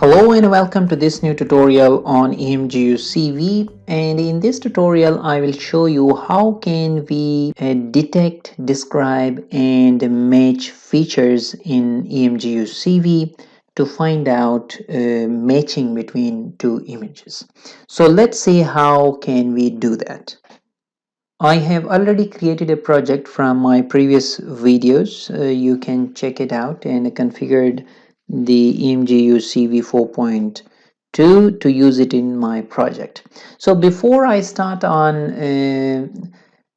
Hello and welcome to this new tutorial on Emgu CV, and in this tutorial I will show you how can we detect, describe and match features in Emgu CV to find out matching between two images. So let's see how can we do that. I have already created a project from my previous videos. You can check it out and configured the Emgu CV 4.2 to use it in my project. So before I start on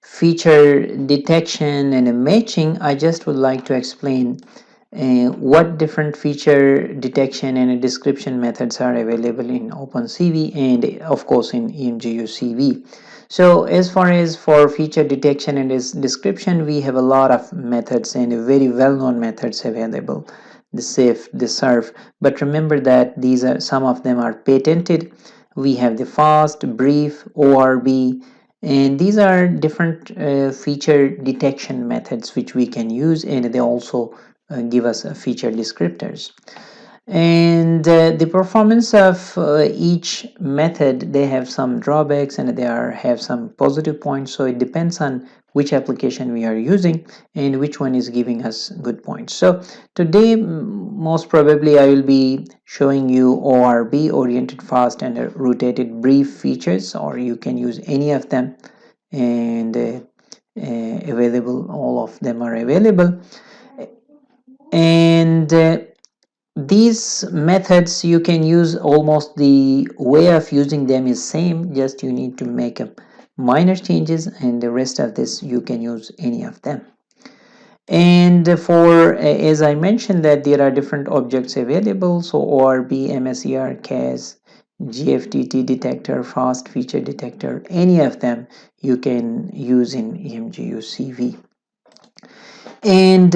feature detection and matching, I just would like to explain what different feature detection and description methods are available in OpenCV and of course in Emgu CV. So as far as for feature detection and description, we have a lot of methods and very well-known methods available, the SIF, the SURF, but remember that these are some of them are patented. We have the fast, brief, ORB, and these are different feature detection methods which we can use, and they also give us feature descriptors. And the performance of each method, they have some drawbacks and they have some positive points, so it depends on which application we are using and which one is giving us good points. So today most probably I will be showing you ORB, oriented fast and rotated brief features, or you can use any of them, and available, all of them are available. And these methods you can use, almost the way of using them is same, just you need to make a minor changes, and the rest of this you can use any of them. And for as I mentioned that there are different objects available, so ORB, MSER, CAS, GFTT detector, fast feature detector, any of them you can use in Emgu CV. And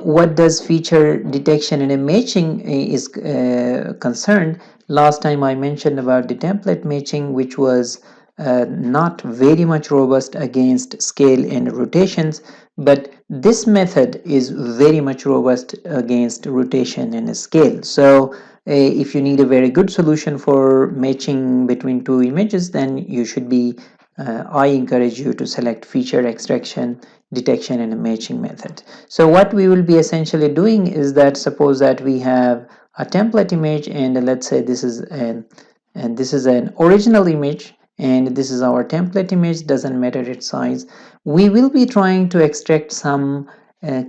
what does feature detection and matching is concerned, last time I mentioned about the template matching, which was not very much robust against scale and rotations, but this method is very much robust against rotation and scale. So if you need a very good solution for matching between two images, then you should be I encourage you to select feature extraction, detection and matching method. So what we will be essentially doing is that, suppose that we have a template image, and let's say this is an original image and this is our template image, doesn't matter its size. We will be trying to extract some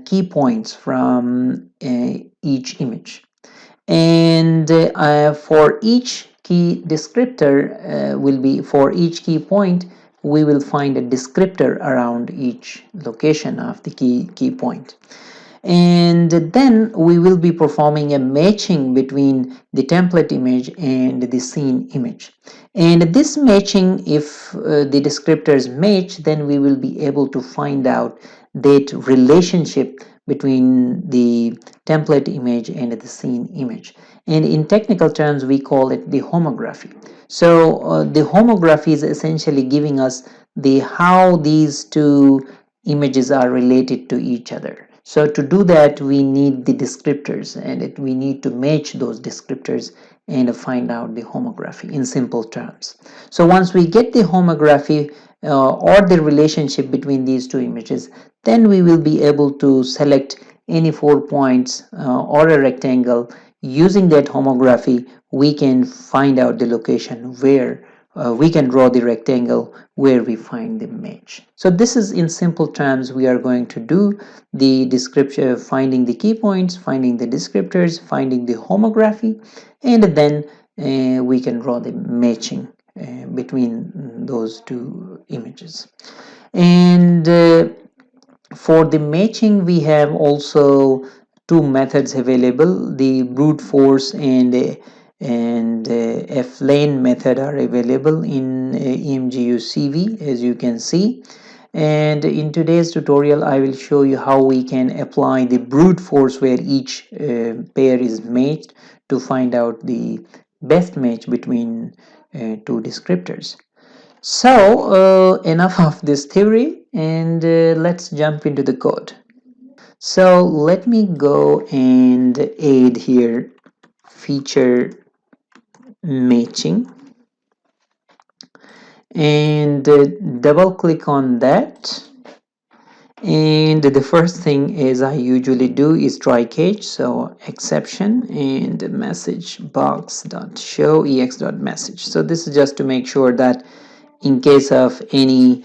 key points from each image, and for each key descriptor will be, for each key point we will find a descriptor around each location of the key point, and then we will be performing a matching between the template image and the scene image. And this matching, if the descriptors match, then we will be able to find out that relationship between the template image and the scene image, and in technical terms we call it the homography. So the homography is essentially giving us the how these two images are related to each other. So to do that we need the descriptors, and we need to match those descriptors and find out the homography in simple terms. So once we get the homography or the relationship between these two images, then we will be able to select any 4 points or a rectangle. Using that homography we can find out the location where we can draw the rectangle where we find the match. So this is, in simple terms, we are going to do the description, finding the key points, finding the descriptors, finding the homography, and then we can draw the matching between those two images. And for the matching we have also two methods available, the brute force and F-lane method are available in Emgu CV, as you can see. And in today's tutorial I will show you how we can apply the brute force, where each pair is matched, to find out the best match between two descriptors. So enough of this theory, and let's jump into the code. So let me go and add here feature matching, and double click on that. And the first thing is I usually do is try catch, so exception and message box dot show ex dot message. So this is just to make sure that in case of any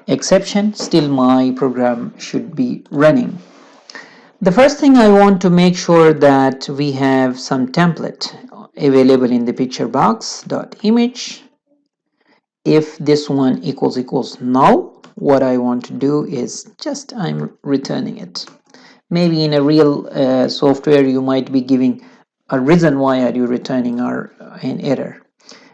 exception, still my program should be running. The first thing I want to make sure that we have some template available in the picture box dot image. If this one equals null, what I want to do is just I'm returning it. Maybe in a real software you might be giving a reason why are you returning an error.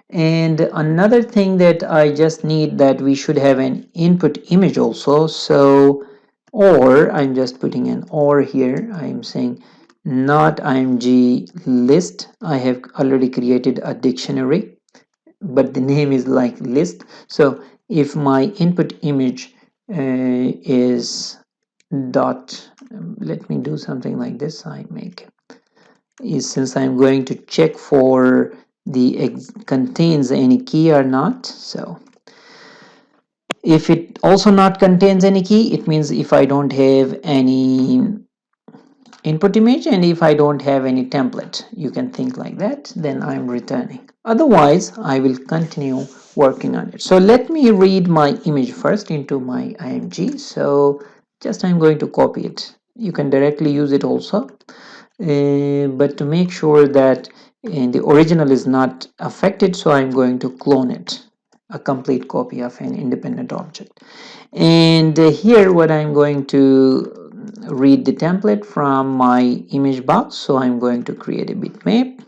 And another thing that I just need that we should have an input image also. So, or I'm just putting an or here. I'm saying not img list. I have already created a dictionary, but the name is like list. So if my input image is dot, let me do something like this. I make is since I'm going to check for the contains any key or not. So if it also not contains any key, it means if I don't have any input image and if I don't have any template, you can think like that, then I'm returning. Otherwise, I will continue working on it. So let me read my image first into my IMG. So just I'm going to copy it. You can directly use it also. But to make sure that the original is not affected, so I'm going to clone it, a complete copy of an independent object. And here what I'm going to read the template from my image box. So I'm going to create a bitmap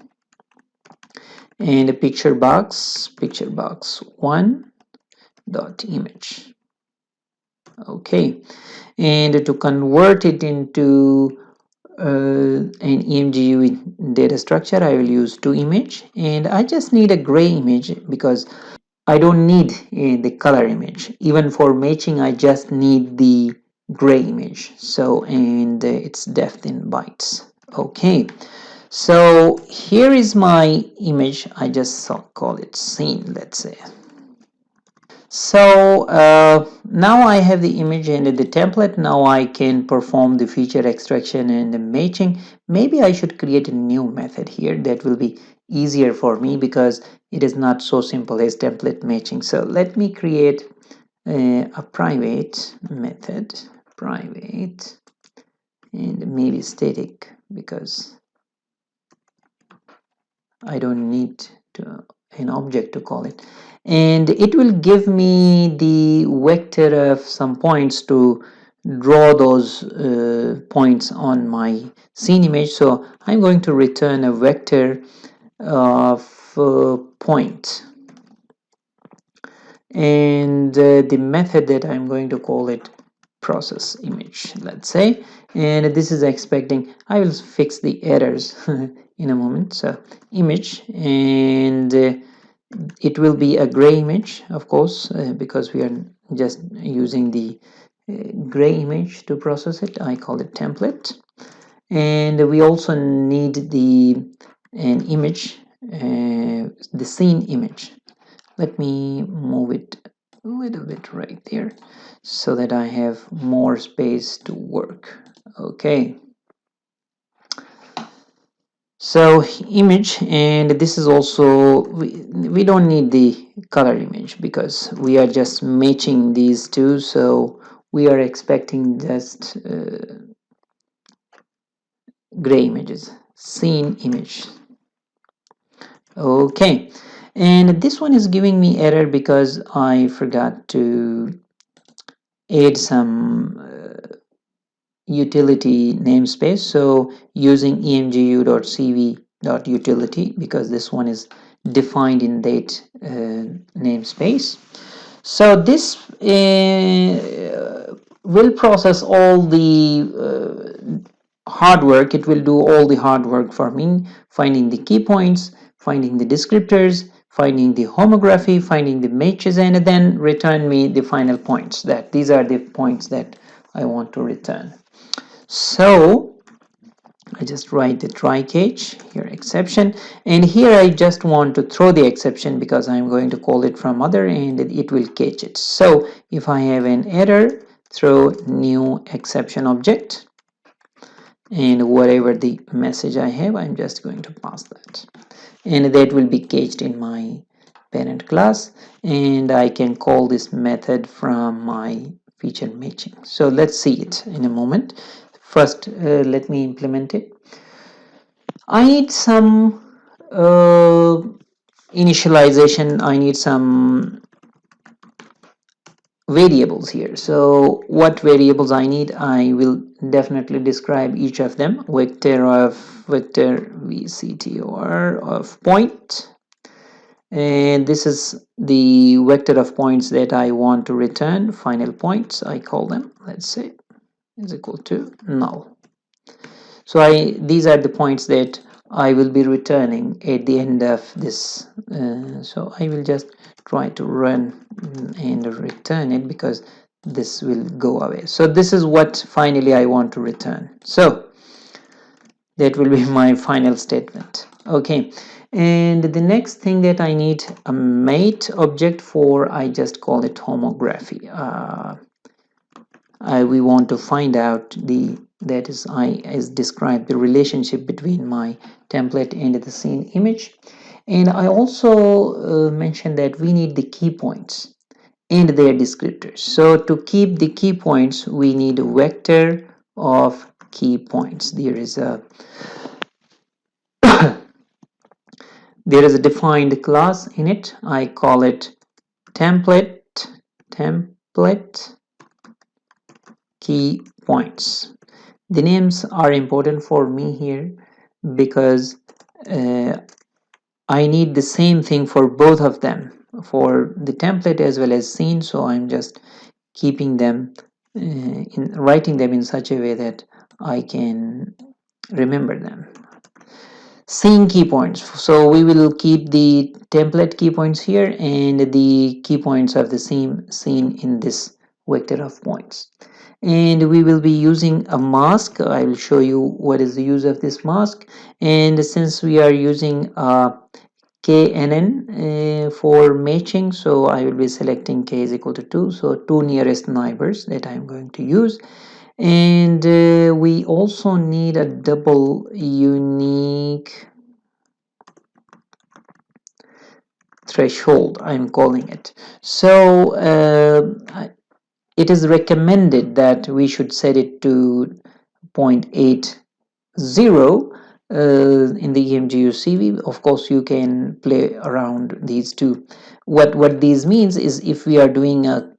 and a picture box 1 dot image. Okay, and to convert it into an Emgu data structure, I will use toImage, and I just need a gray image because I don't need the color image. Even for matching, I just need the gray image. So, and it's depth in bytes. Okay, so here is my image. I just call it scene, let's say. So now I have the image and the template. Now I can perform the feature extraction and the matching. Maybe I should create a new method here that will be easier for me because it is not so simple as template matching. So let me create a private method, private, and maybe static because I don't need an object to call it, and it will give me the vector of some points to draw those points on my scene image. So I'm going to return a vector of point, and the method that I'm going to call it process image, let's say, and this is expecting I will fix the errors in a moment. So image, and it will be a gray image, of course, because we are just using the gray image to process it. I call it template, and we also need an image, the scene image. Let me move it a little bit right there so that I have more space to work. Okay, so image, and this is also we don't need the color image because we are just matching these two, so we are expecting just gray images, scene image. Okay, and this one is giving me error because I forgot to add some utility namespace. So using emgu.cv.utility because this one is defined in that namespace. So this will process all the hard work. It will do all the hard work for me, finding the key points, finding the descriptors, finding the homography, finding the matches, and then return me the final points. That these are the points that I want to return. So I just write the try catch here, exception, and here I just want to throw the exception because I'm going to call it from other and it will catch it. So if I have an error, throw new exception object, and whatever the message I have, I'm just going to pass that, and that will be caged in my parent class, and I can call this method from my feature matching. So let's see it in a moment. First, let me implement it. I need some initialization. I need some variables here. So what variables I need, I will definitely describe each of them. Vector vctor of point, and this is the vector of points that I want to return, final points I call them, let's say, is equal to null. So these are the points that I will be returning at the end of this. So I will just try to run and return it because this will go away. So this is what finally I want to return. So that will be my final statement. Okay, and the next thing that I need a mate object for, I just call it homography. We want to find out that is describe the relationship between my template and the scene image. And I also mentioned that we need the key points and their descriptors. So to keep the key points, we need a vector of key points. There is a defined class in it. I call it template key points. The names are important for me here because I need the same thing for both of them, for the template as well as scene. So I'm just keeping them writing them in such a way that I can remember them. Scene key points. So we will keep the template key points here and the key points of the scene in this vector of points. And we will be using a mask. I will show you what is the use of this mask. And since we are using KNN for matching, so I will be selecting k is equal to 2. So 2 nearest neighbors that I'm going to use. And we also need a double unique threshold, I'm calling it. So it is recommended that we should set it to 0.80 in the Emgu CV. Of course, you can play around these two. What these means is if we are doing a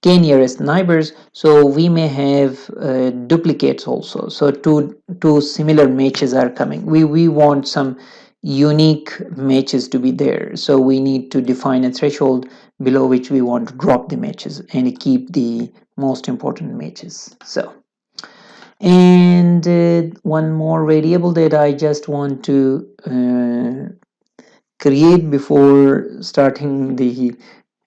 k nearest neighbors, so we may have duplicates also. So two similar matches are coming. We want some unique matches to be there. So we need to define a threshold below which we want to drop the matches and keep the most important matches. So, and one more variable that I just want to create before starting the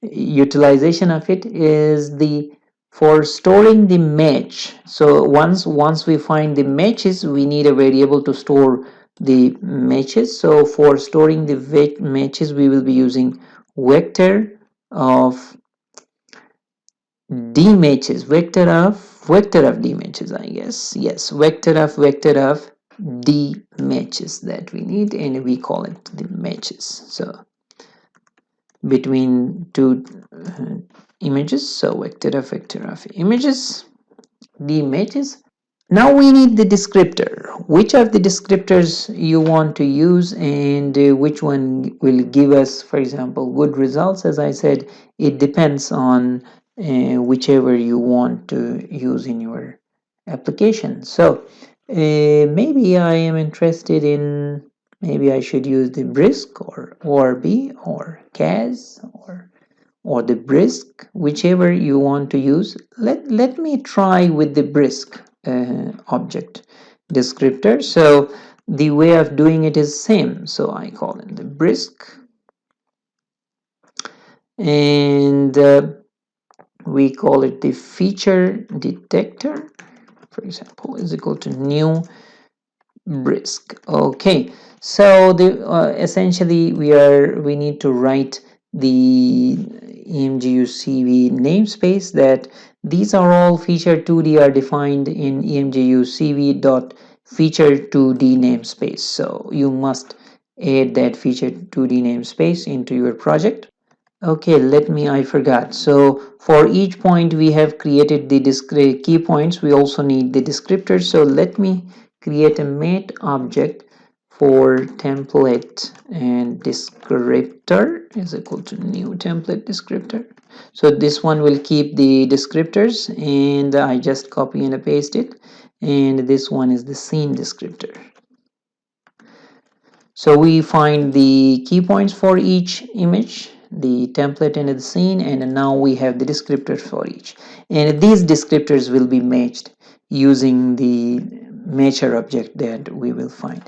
utilization of it is the for storing the match. So once we find the matches, we need a variable to store the matches. So for storing the matches, we will be using vector of d matches, vector of d matches, I guess. Yes, vector of d matches that we need, and we call it the matches. So between two images, so vector of images, the images. Now we need the descriptor. Which of the descriptors you want to use and which one will give us, for example, good results? As I said, it depends on whichever you want to use in your application. So maybe I am interested in, maybe I should use the brisk or ORB or CAS or the brisk, whichever you want to use. Let me try with the brisk object descriptor. So the way of doing it is same. So I call it the brisk, and we call it the feature detector, for example, is equal to new brisk. Okay, so the essentially we need to write the Emgu CV namespace that these are all feature 2D are defined in Emgu CV dot feature 2D namespace. So you must add that feature 2D namespace into your project. Okay, I forgot. So for each point we have created the key points. We also need the descriptor. So let me create a mate object for template and descriptor is equal to new template descriptor. So this one will keep the descriptors and I just copy and paste it. And this one is the scene descriptor. So we find the key points for each image, the template and the scene, and now we have the descriptors for each. And these descriptors will be matched using the matcher object that we will find.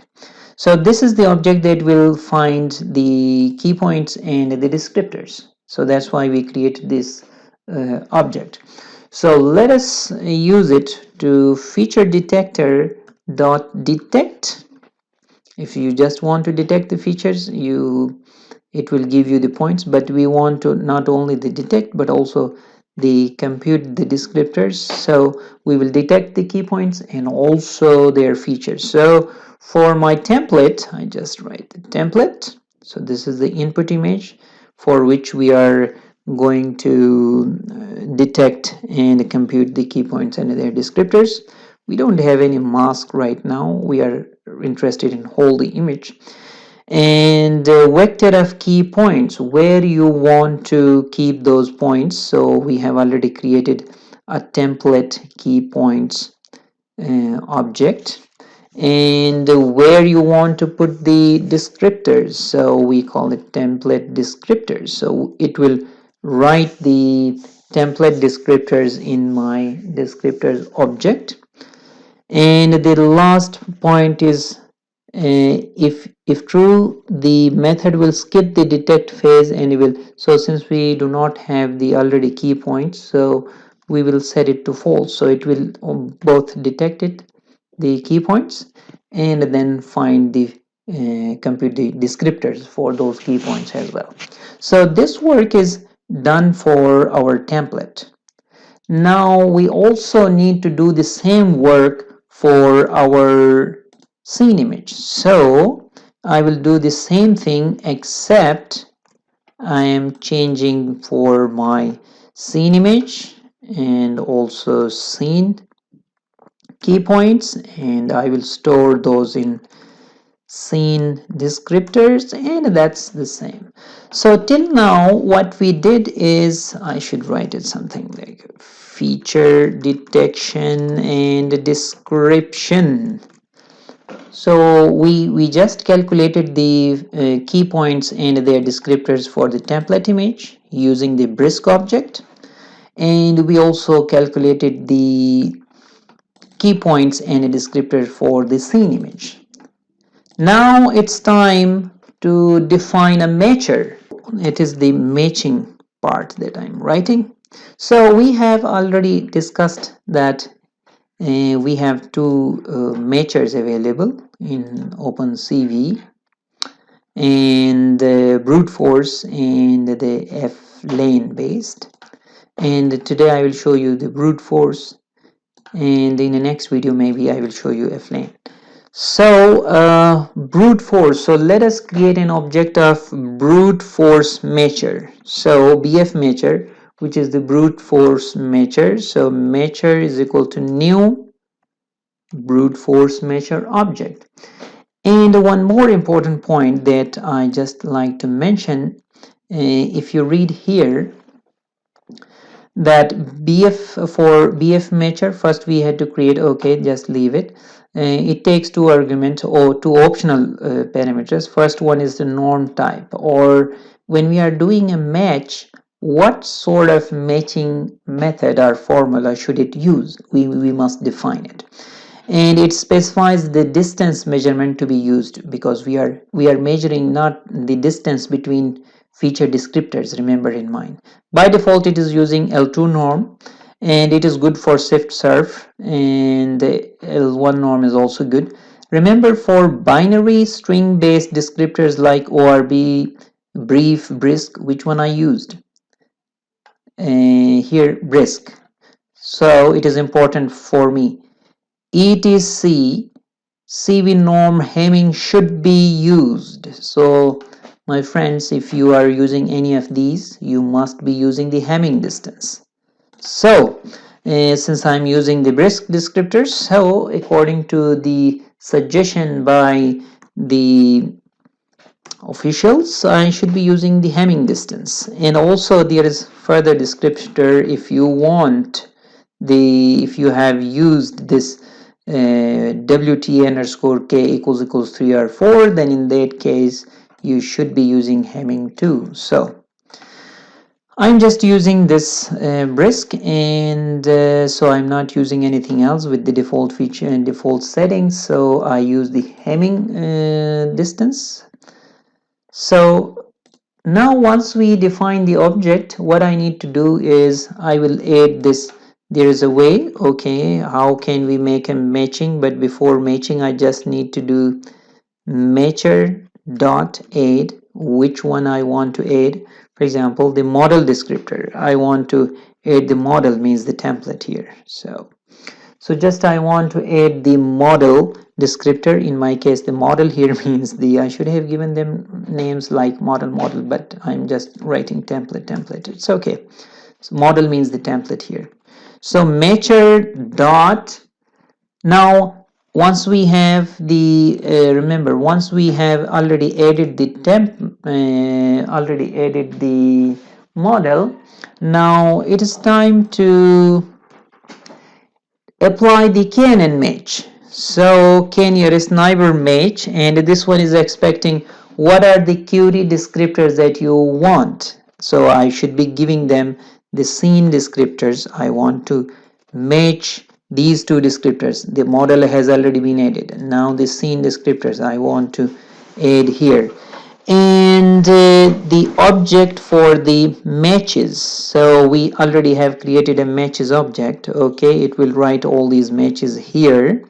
So this is the object that will find the key points and the descriptors. So that's why we created this object. So let us use it to feature detector dot detect. If you just want to detect the features, it will give you the points, but we want to not only the detect but also the compute the descriptors. So we will detect the key points and also their features. So for my template, I just write the template. So this is the input image for which we are going to detect and compute the key points and their descriptors. We don't have any mask right now. We are interested in whole the image. And vector of key points, where you want to keep those points. So we have already created a template key points object, and where you want to put the descriptors. So we call it template descriptors. So it will write the template descriptors in my descriptors object. And the last point is if true, the method will skip the detect phase and it will. So since we do not have the already key points, so we will set it to false. So it will both detect it, the key points, and then find the compute the descriptors for those key points as well. So this work is done for our template. Now we also need to do the same work for our scene image. So I will do the same thing, except I am changing for my scene image and also scene key points, and I will store those in scene descriptors, and that's the same. So till now what we did is, I should write it something like feature detection and description. So we just calculated the key points and their descriptors for the template image using the brisk object, and we also calculated the key points and a descriptor for the scene image. Now it's time to define a matcher. It is the matching part that I'm writing. So we have already discussed that we have two matchers available in OpenCV, and the brute force and the F-lane based. And today I will show you the brute force, and in the next video maybe I will show you F-lane. So brute force, so let us create an object of brute force matcher. So BF matcher, which is the brute force matcher. So matcher is equal to new brute force matcher object. And one more important point that I just like to mention, if you read here, that for BF matcher, first we had to create, okay, just leave it. It takes two arguments or two optional parameters. First one is the norm type, or when we are doing a match, what sort of matching method or formula should it use? We must define it. And it specifies the distance measurement to be used, because we are measuring not the distance between feature descriptors, remember in mind. By default it is using L2 norm, and it is good for shift surf, and the L1 norm is also good. Remember, for binary string based descriptors like orb, brief, brisk, which one I used? Here, brisk. So it is important for me. etc CV norm hemming should be used. So my friends, if you are using any of these, you must be using the hemming distance. So since I'm using the brisk descriptors, so according to the suggestion by the officials, I should be using the hemming distance. And also there is further descriptor if you want if you have used this WT underscore K equals 3 or 4, then in that case you should be using hemming too. So I'm just using this brisk, and so I'm not using anything else with the default feature and default settings. So I use the hemming distance. So now once we define the object, what I need to do is I will add this. There is a way, okay, how can we make a matching? But before matching, I just need to do matcher dot add which one I want to add. For example, the model descriptor, I want to add the model, means the template here. So just I want to add the model descriptor. In my case, the model here means I should have given them names like model, but I'm just writing template. It's okay. So model means the template here. So matcher dot, now once we have the remember, once we have already added the model, now it is time to apply the KNN match. So k nearest neighbor match, and this one is expecting what are the query descriptors that you want. So I should be giving them the scene descriptors. I want to match these two descriptors. The model has already been added. Now the scene descriptors I want to add here, and the object for the matches. So we already have created a matches object. Okay, it will write all these matches here.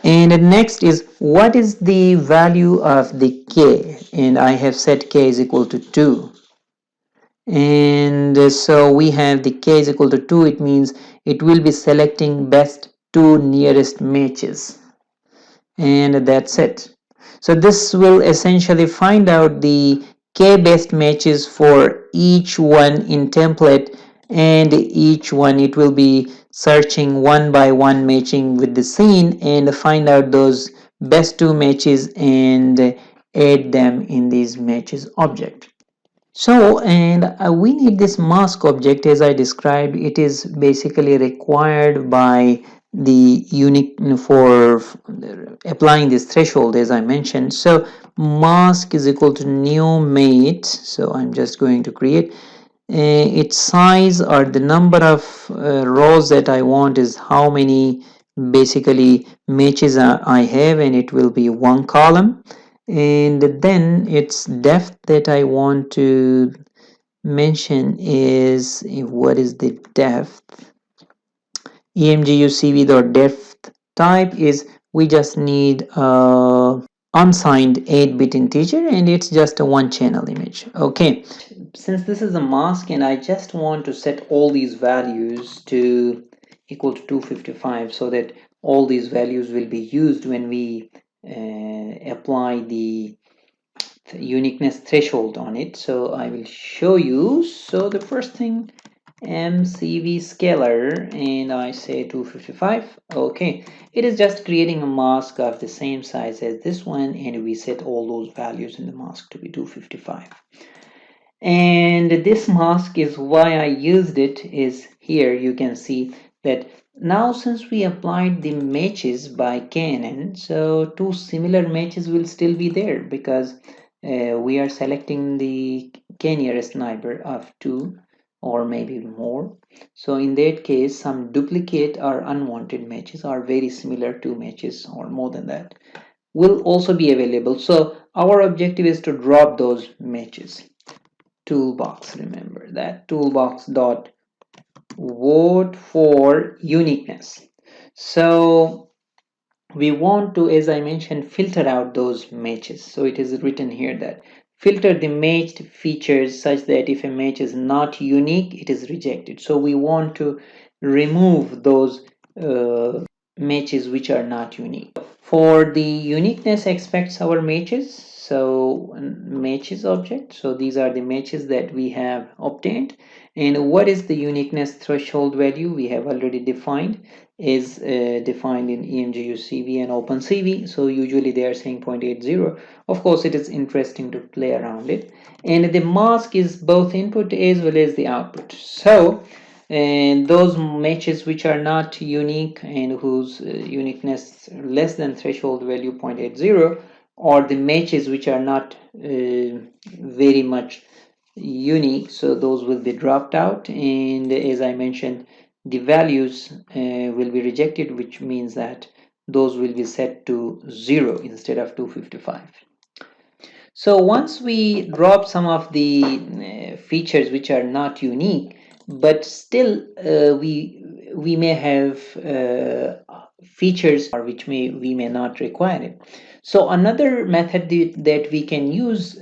And next is what is the value of the k, and I have set k is equal to 2. And so we have the k is equal to 2. It means it will be selecting best 2 nearest matches, and that's it. So this will essentially find out the k best matches for each one in template, and each one it will be searching one by one, matching with the scene, and find out those best 2 matches and add them in these matches object. So, and we need this mask object. As I described, it is basically required by the unique for applying this threshold, as I mentioned. So mask is equal to new mate. So I'm just going to create its size, or the number of rows that I want is how many basically matches I have, and it will be 1 column. And then its depth that I want to mention is, what is the depth? Emgu CV depth type is, we just need unsigned 8-bit integer, and it's just a 1 channel image. Okay, since this is a mask and I just want to set all these values to equal to 255, so that all these values will be used when we apply the uniqueness threshold on it. So I will show you. So the first thing, MCV scalar, and I say 255. Okay, it is just creating a mask of the same size as this one, and we set all those values in the mask to be 255. And this mask is why I used it is here. You can see that now since we applied the matches by KNN, so 2 similar matches will still be there, because we are selecting the k nearest neighbor of 2 or maybe more. So in that case, some duplicate or unwanted matches or very similar 2 matches or more than that will also be available. So our objective is to drop those matches. Toolbox, remember that, toolbox dot vote for uniqueness. So we want to, as I mentioned, filter out those matches. So it is written here that filter the matched features such that if a match is not unique, it is rejected. So we want to remove those matches which are not unique. For the uniqueness expects our matches, so matches object. So these are the matches that we have obtained. And what is the uniqueness threshold value? We have already defined, is defined in Emgu CV and OpenCV. So usually they are saying 0.80. Of course, it is interesting to play around it. And the mask is both input as well as the output. So and those matches which are not unique and whose uniqueness less than threshold value 0.80, or the matches which are not very much unique, so those will be dropped out, and as I mentioned, the values will be rejected, which means that those will be set to 0 instead of 255. So once we drop some of the features which are not unique, but still we may have features which we may not require it. So another method that we can use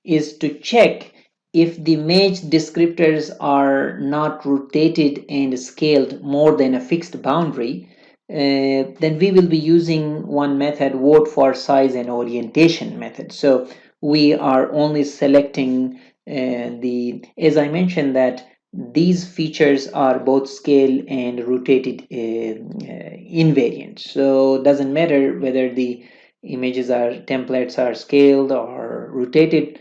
is to check if the match descriptors are not rotated and scaled more than a fixed boundary. Then we will be using one method, vote for size and orientation method. So we are only selecting as I mentioned, that these features are both scale and rotated invariant. So it doesn't matter whether the images are templates are scaled or rotated,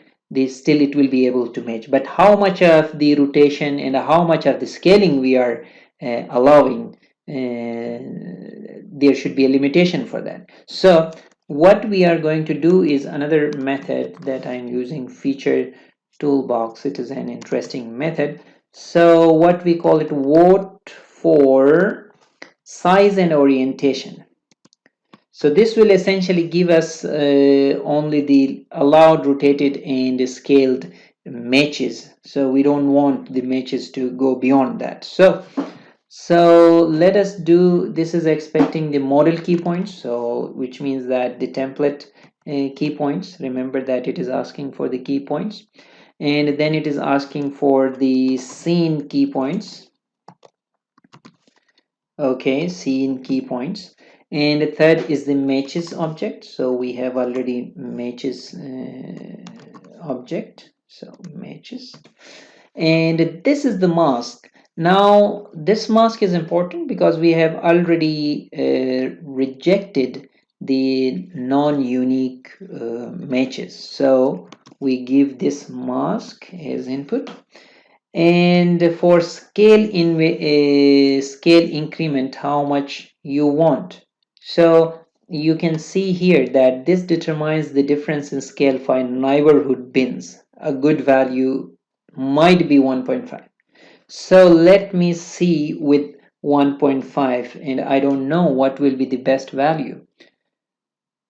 still it will be able to match. But how much of the rotation and how much of the scaling we are allowing, there should be a limitation for that. So what we are going to do is another method that I'm using, feature toolbox. It is an interesting method. So what we call it, vote for size and orientation. So this will essentially give us only the allowed rotated and scaled matches. So we don't want the matches to go beyond that. So let us do, this is expecting the model key points, so which means that the template key points, remember that it is asking for the key points, and then it is asking for the scene key points. Okay, scene key points. And the third is the matches object. So we have already matches object, so matches, and this is the mask. Now this mask is important because we have already rejected the non-unique matches. So we give this mask as input, and for scale scale increment, how much you want. So you can see here that this determines the difference in scale for neighborhood bins. A good value might be 1.5. So let me see with 1.5, and I don't know what will be the best value.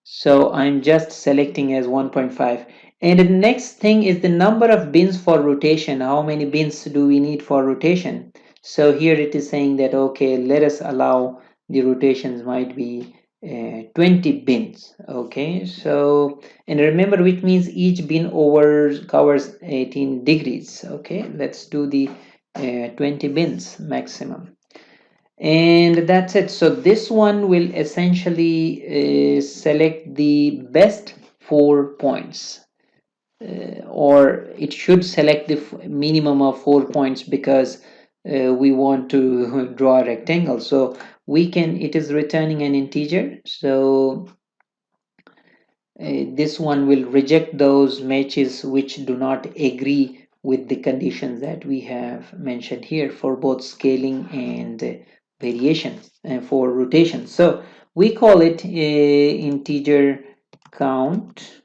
So I'm just selecting as 1.5. And the next thing is the number of bins for rotation. How many bins do we need for rotation? So here it is saying that, okay, let us allow the rotations might be 20 bins. Okay, so, and remember, which means each bin covers 18 degrees. Okay, let's do the 20 bins maximum. And that's it. So this one will essentially select the best 4 points, or it should select the minimum of 4 points, because we want to draw a rectangle. So we can, it is returning an integer, so this one will reject those matches which do not agree with the conditions that we have mentioned here for both scaling and variation for rotation. So we call it integer count.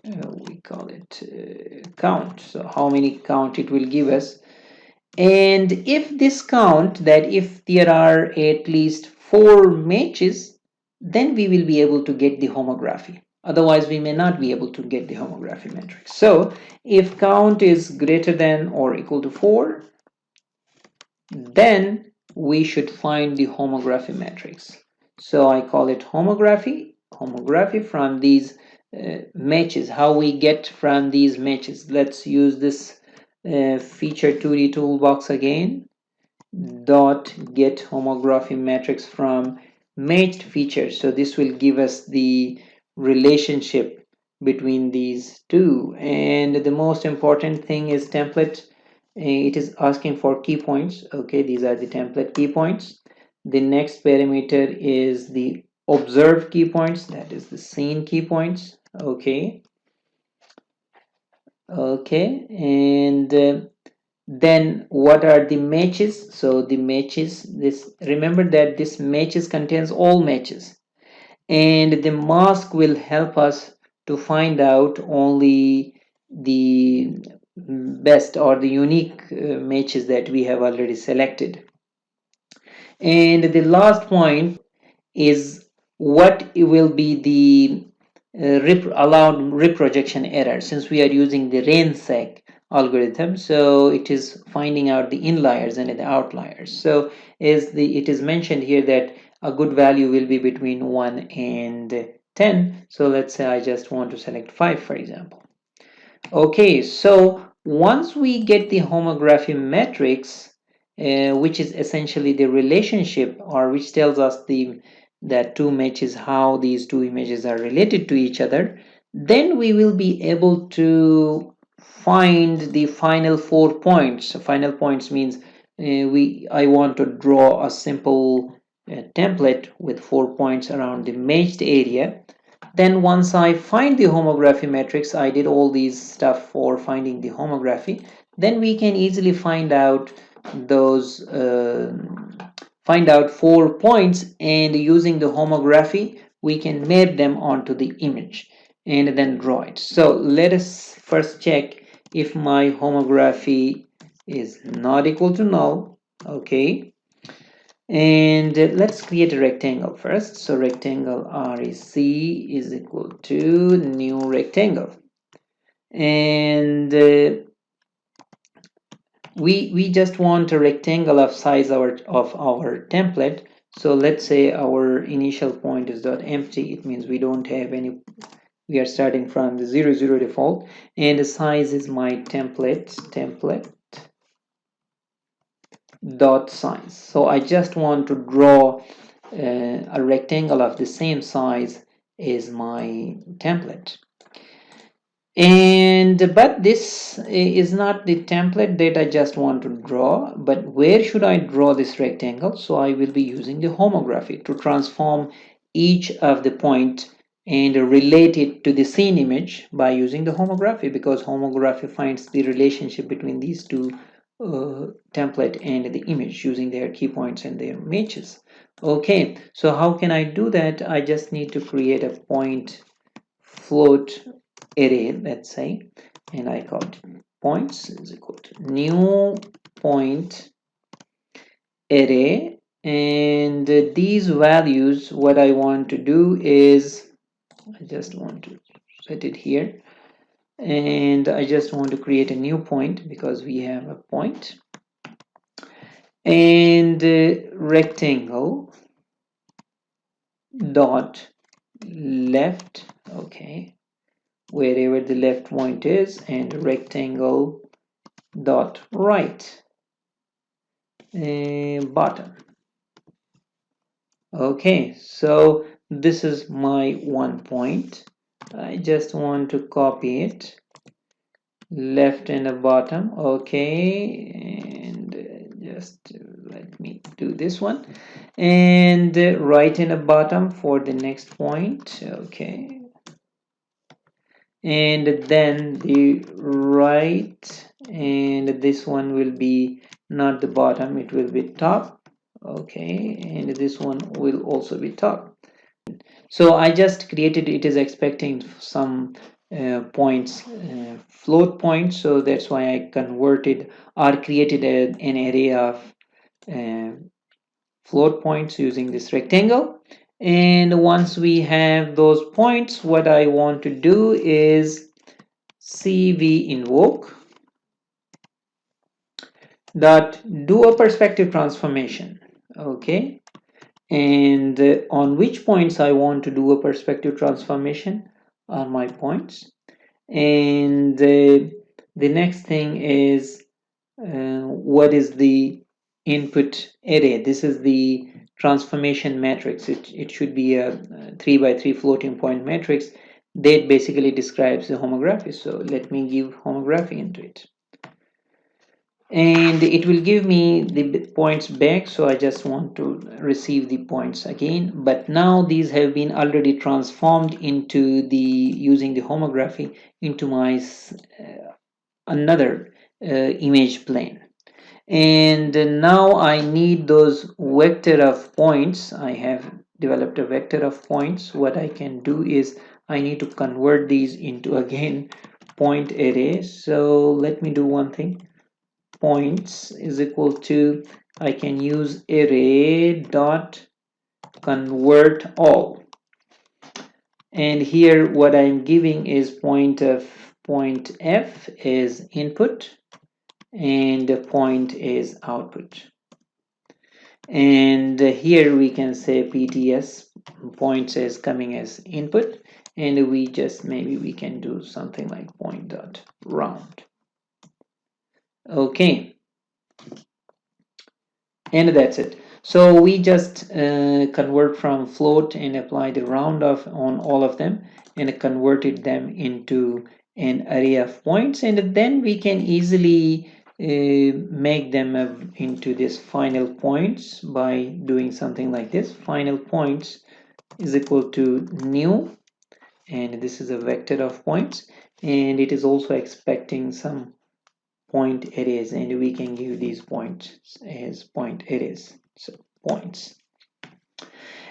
We call it count. So how many count it will give us. And if this count, that if there are at least 4 matches, then we will be able to get the homography. Otherwise, we may not be able to get the homography matrix. So if count is greater than or equal to 4, then we should find the homography matrix. So I call it homography from these matches, how we get from these matches. Let's use this feature 2D toolbox again, dot get homography matrix from matched features. So this will give us the relationship between these two. And the most important thing is template. It is asking for key points. Okay, these are the template key points. The next parameter is the observed key points, that is the scene key points. Okay, and then what are the matches? So the matches, this, remember that this matches contains all matches, and the mask will help us to find out only the best or the unique matches that we have already selected. And the last point is what will be the allowed reprojection error, since we are using the RANSAC algorithm. So it is finding out the inliers and the outliers. So it is mentioned here that a good value will be between 1 and 10. So let's say I just want to select 5, for example. Okay, so once we get the homography matrix, which is essentially the relationship, or which tells us that two matches, how these two images are related to each other, then we will be able to find the final 4 points. Final points means I want to draw a simple template with 4 points around the matched area. Then once I find the homography matrix, I did all these stuff for finding the homography, then we can easily find out those 4 points, and using the homography we can map them onto the image and then draw it. So let us first check if my homography is not equal to null. Okay, and let's create a rectangle first. So rectangle REC is equal to new rectangle, and we just want a rectangle of size of our template. So let's say our initial point is dot empty. It means we don't have any, we are starting from the 0 default, and the size is my template dot size. So I just want to draw a rectangle of the same size as my template. But this is not the template that I just want to draw, but where should I draw this rectangle? So I will be using the homography to transform each of the point and relate it to the scene image by using the homography, because homography finds the relationship between these two template and the image using their key points and their matches. Okay, so how can I do that? I just need to create a point float array, let's say, and I call it points is equal to new point array. And these values, what I want to do is I just want to set it here, and I just want to create a new point because we have a point, and rectangle dot left, okay, wherever the left point is, and rectangle dot right bottom. Okay, so this is my 1 point. I just want to copy it, left and a bottom. Okay, and just let me do this one, and right and a bottom for the next point. Okay, and then the right, and this one will be not the bottom, it will be top. Okay, and this one will also be top. So I just created, it is expecting some points, float points, so that's why I converted or created an array of float points using this rectangle. And once we have those points, what I want to do is CV invoke dot do a perspective transformation. Okay, and on which points I want to do a perspective transformation are my points. And the next thing is what is the input array. This is the transformation matrix. It should be a 3 by 3 floating point matrix that basically describes the homography. So let me give homography into it, and it will give me the points back. So I just want to receive the points again, but now these have been already transformed into the using the homography into my another image plane. And now I need those vector of points. I have developed a vector of points. What I can do is I need to convert these into again point array. So let me do one thing. Points is equal to, I can use array dot convert all, and here what I'm giving is point f is input and the point is output, and here we can say pts points is coming as input, and we just maybe we can do something like point dot round. Okay, and that's it. So we just convert from float and apply the round off on all of them and converted them into an array of points, and then we can easily make them into this final points by doing something like this. Final points is equal to new, and this is a vector of points, and it is also expecting some point arrays, and we can give these points as point arrays. So points.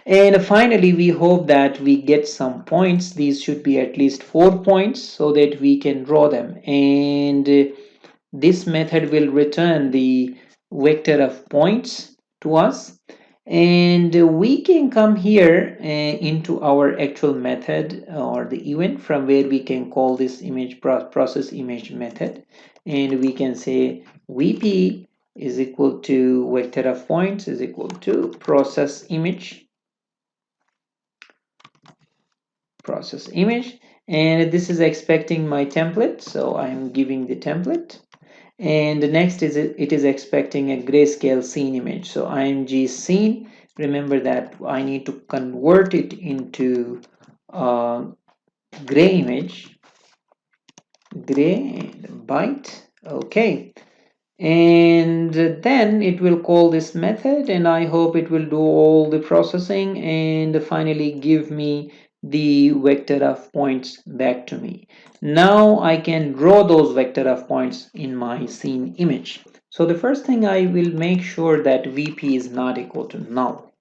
And finally, we hope that we get some points. These should be at least 4 points so that we can draw them, and this method will return the vector of points to us, and we can come here into our actual method or the event from where we can call this image process image method, and we can say vp is equal to vector of points is equal to process image, and this is expecting my template, so I'm giving the template. And the next is it is expecting a grayscale scene image, so img scene, remember that I need to convert it into gray image, gray and byte. Okay, and then it will call this method, and I hope it will do all the processing and finally give me the vector of points back to me. Now I can draw those vector of points in my scene image. So the first thing, I will make sure that vp is not equal to null,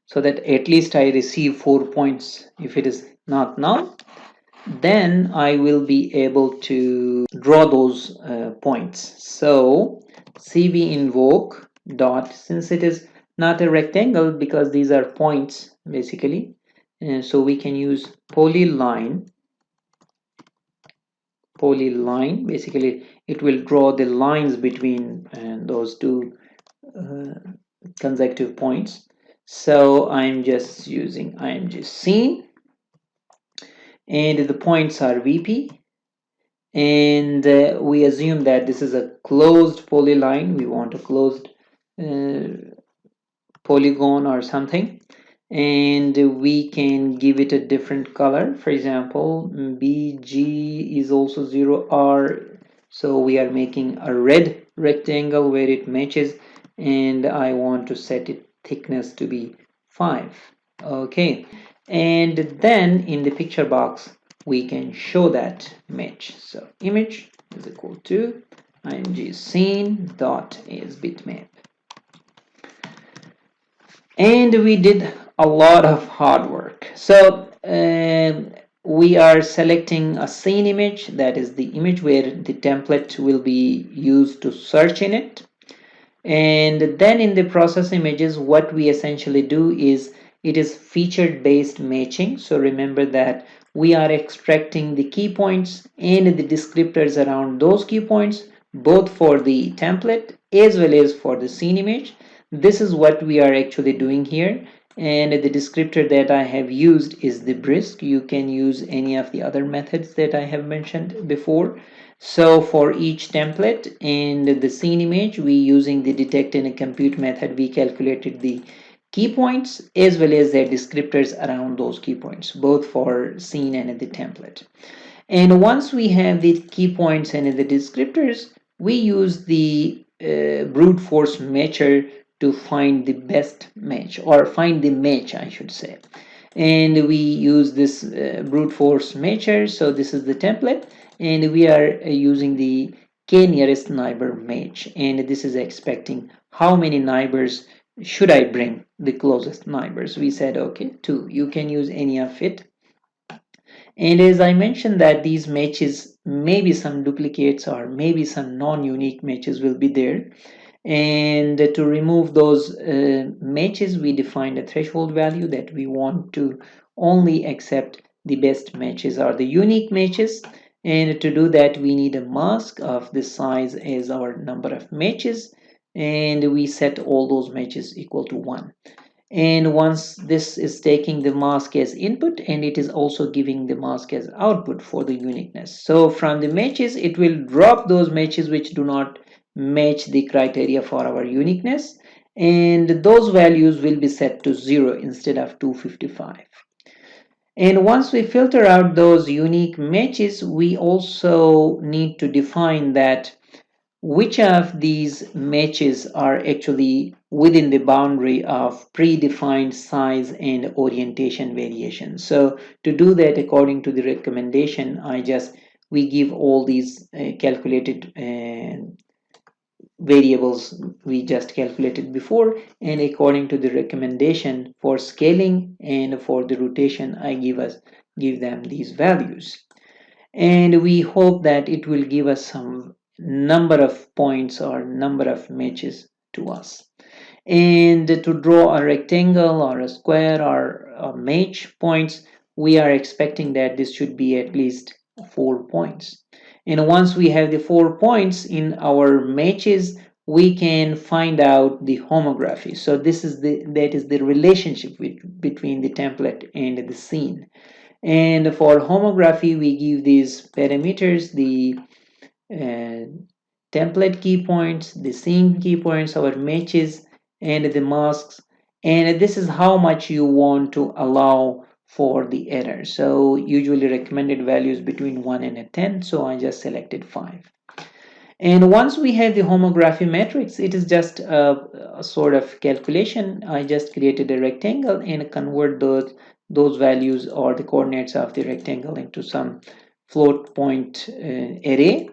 so that at least I receive 4 points. If it is not null, then I will be able to draw those points. So cv invoke dot, since it is not a rectangle because these are points basically, so we can use polyline. Basically it will draw the lines between those two consecutive points. So I'm just using img scene, and the points are vp, and we assume that this is a closed polyline. We want a closed polygon or something, and we can give it a different color. For example, bg is also 0r, so we are making a red rectangle where it matches, and I want to set it thickness to be 5. Okay, and then in the picture box we can show that match. So image is equal to img scene dot as bitmap, and we did a lot of hard work. So we are selecting a scene image, that is the image where the template will be used to search in it. And then in the process images, what we essentially do is it is featured based matching. So remember that we are extracting the key points and the descriptors around those key points, both for the template as well as for the scene image. this is what we are actually doing here. And the descriptor that I have used is the brisk. You can use any of the other methods that I have mentioned before. So for each template and the scene image, we using the detect and compute method, we calculated the key points as well as their descriptors around those key points, both for scene and the template. And once we have the key points and the descriptors, we use the brute force matcher to find the best match, or find the match, I should say. And we use this brute force matcher. So this is the template, and we are using the k nearest neighbor match, and this is expecting how many neighbors should I bring the closest neighbors. We said okay, 2. You can use any of it. And as I mentioned that these matches, maybe some duplicates or maybe some non-unique matches will be there. And to remove those matches, we defined a threshold value that we want to only accept the best matches or the unique matches. And to do that, we need a mask of the size as our number of matches. And we set all those matches equal to 1. And once this is taking the mask as input, and it is also giving the mask as output for the uniqueness. So from the matches, it will drop those matches which do not match the criteria for our uniqueness, and those values will be set to 0 instead of 255. And once we filter out those unique matches, we also need to define that which of these matches are actually within the boundary of predefined size and orientation variation. So to do that, according to the recommendation, we give all these calculated variables we just calculated before, and according to the recommendation for scaling and for the rotation, I give them these values. And we hope that it will give us some number of points or number of matches to us. And to draw a rectangle or a square or a match points, we are expecting that this should be at least 4 points. And once we have the 4 points in our matches, we can find out the homography. So that is the relationship between the template and the scene. And for homography, we give these parameters, the template key points, the scene key points, our matches, and the masks. And this is how much you want to allow for the error. So usually recommended values between 1 and 10. So I just selected 5. And once we have the homography matrix, it is just a sort of calculation. I just created a rectangle and convert those values or the coordinates of the rectangle into some float point array.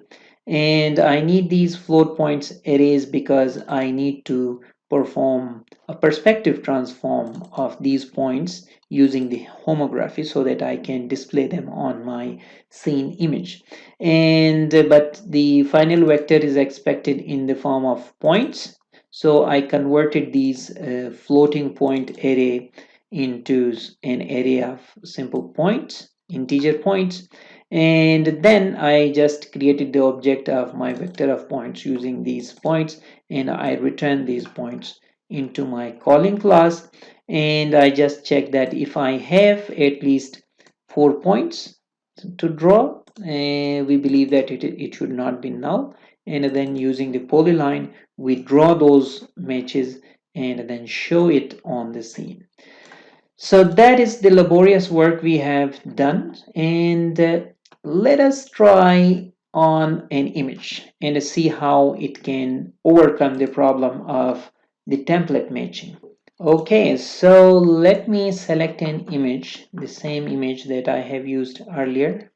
And I need these float points arrays because I need to perform a perspective transform of these points using the homography so that I can display them on my scene image. And but the final vector is expected in the form of points, so I converted these floating point array into an array of simple points, integer points. And then I just created the object of my vector of points using these points, and I return these points into my calling class. And I just check that if I have at least 4 points to draw, we believe that it should not be null. And then using the polyline, we draw those matches and then show it on the scene. So that is the laborious work we have done. And let us try on an image and see how it can overcome the problem of the template matching. Okay, so let me select an image, the same image that I have used earlier.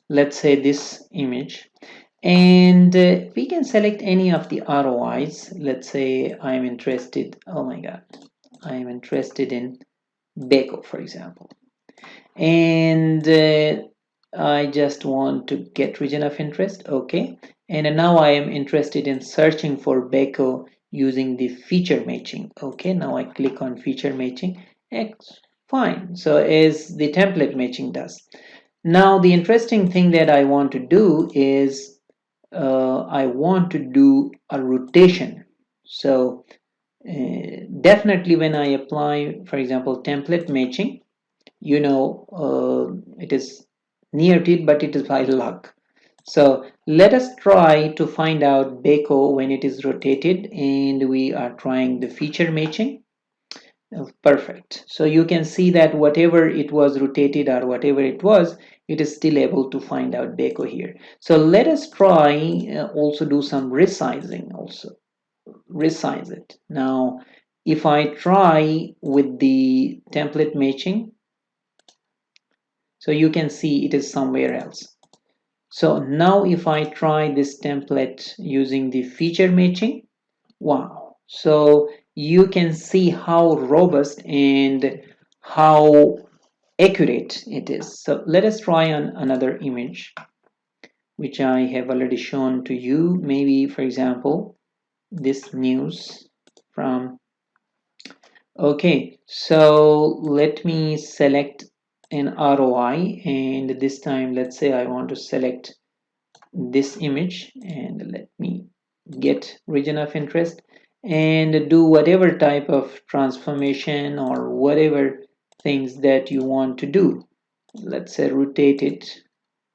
Let's say this image, and we can select any of the ROIs. Let's say I'm interested, oh my god, I'm interested in Beko, for example. And I just want to get region of interest. Okay, and now I am interested in searching for Beko using the feature matching. Okay, now I click on feature matching. Fine, so as the template matching does. Now the interesting thing that I want to do is I want to do a rotation. So definitely when I apply, for example, template matching, it is near to it, but it is by luck. So let us try to find out Beko when it is rotated, and we are trying the feature matching. Perfect. So you can see that whatever it was rotated or whatever it was, it is still able to find out Beko here. So let us try also do some resizing also. Resize it. Now, if I try with the template matching, so you can see it is somewhere else. So now if I try this template using the feature matching, wow. So you can see how robust and how accurate it is. So let us try on another image, which I have already shown to you. Maybe, for example, this news from, okay, so let me select an ROI, and this time let's say I want to select this image, and let me get region of interest and do whatever type of transformation or whatever things that you want to do. Let's say rotate it.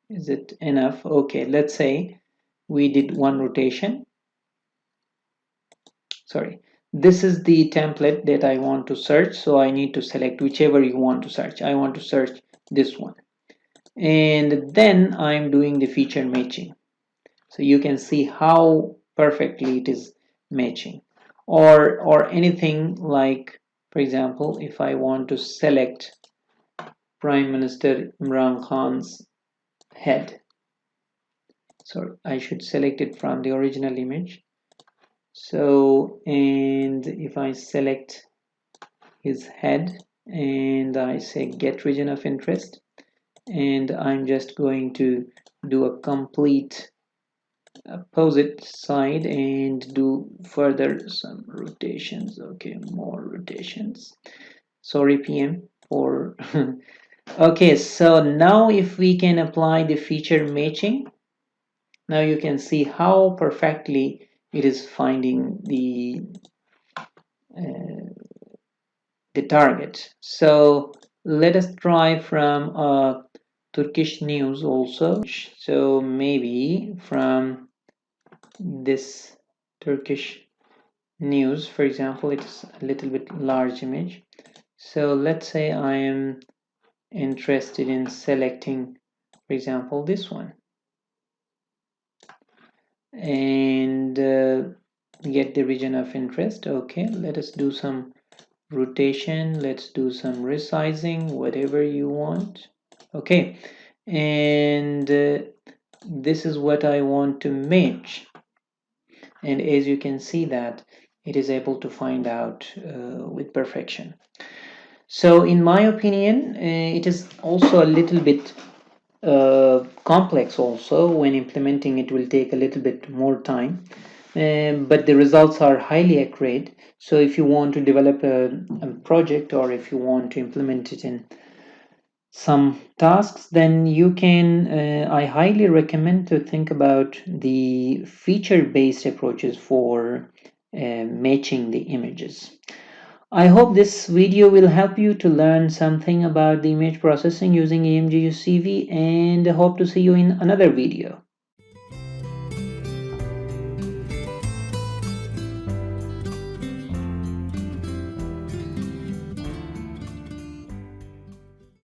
Is it enough? Okay, let's say we did one rotation. Sorry, this is the template that I want to search, so I need to select whichever you want to search. I want to search this one, and then I'm doing the feature matching. So you can see how perfectly it is matching. Or anything like, for example, if I want to select Prime Minister Imran Khan's head, so I should select it from the original image. So, and if I select his head and I say get region of interest, and I'm just going to do a complete opposite side and do further some rotations. Okay, more rotations. Sorry, PM for okay, so now if we can apply the feature matching, now you can see how perfectly it is finding the target. So let us try from Turkish news also. So maybe from this Turkish news, for example, it's a little bit large image. So let's say I am interested in selecting, for example, this one, and get the region of interest. Okay, let us do some rotation, let's do some resizing, whatever you want. Okay, and this is what I want to match, and as you can see that it is able to find out with perfection. So in my opinion, it is also a little bit complex. Also, when implementing it will take a little bit more time, but the results are highly accurate. So if you want to develop a project, or if you want to implement it in some tasks, then you can I highly recommend to think about the feature-based approaches for matching the images. I hope this video will help you to learn something about the image processing using Emgu CV, and hope to see you in another video.